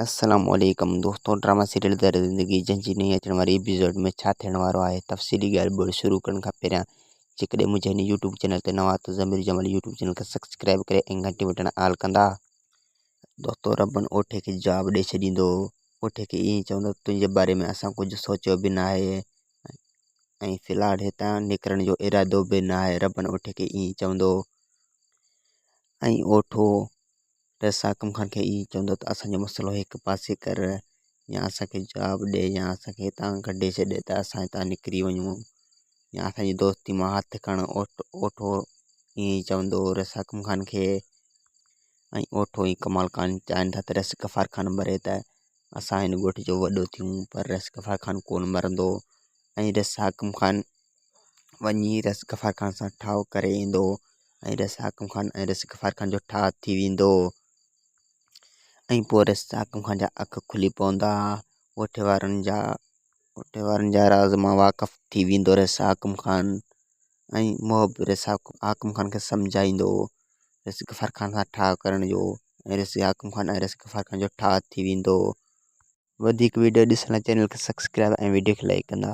अस्सलामुअलैकुम दोस्तों, drama serial दर ज़िंदगी जंहिंजी नई अचण वारी एपिसोड में छा थियण वारो आहे। तफ़सीली ॻाल्हि ॿोल शुरू करण खां पहिरियां जेकॾहिं मुंहिंजे हिन यूट्यूब चैनल ते नवां त ज़मीर जमल यूट्यूब चैनल खे सब्सक्राइब करे ऐं घंटी बटण ऑल कंदा। दोस्तों, रबन ओठे खे जवाबु ॾेई छॾींदो। ओठे खे ईअं चवंदो, तुंहिंजे बारे में असां कुझु सोचियो बि न आहे ऐं फ़िलहालु हितां निकिरण जो इरादो बि न आहे। रबन ओठे खे ईअं चवंदो ऐं ओठो रसाकम खान खे ईअं चवंदो त असांजो मसइलो हिकु पासे कर, या असांखे जवाबु ॾे या असांखे हितां कढे छॾे त असां हितां निकिरी वञूं, या असांजी दोस्ती मां हथु खण। ओठो ईअं चवंदो रसाकम खान खे, ऐं ओठो ई कमाल खान चाहिनि था त रस गफ़ार खान मरे त असां हिन ॻोठ जो वॾो थियूं, पर रस गफ़ार खान कोन मरंदो ऐं रसाकम खान वञी रस गफ़ार खान सां ठाव करे ईंदो ऐं रसाकम खान ऐं रस गफ़ार खान जो ठाह थी वेंदो ऐं पोइ रसाकम खान जा अख खुली पवंदा। ओठे वारनि जा राज़ मां वाक़फ़ थी वेंदो रसाकम खान ऐं रसाकम खान खे सम्झाईंदो रस गफ़ार खान सां ठाह करण जो, ऐं रसाकम खान ऐं रस गफ़ार खान जो ठाह थी वेंदो। वधीक वीडियो ॾिसण लाइ चैनल खे सब्सक्राइब ऐं वीडियो खे लाइक कंदा।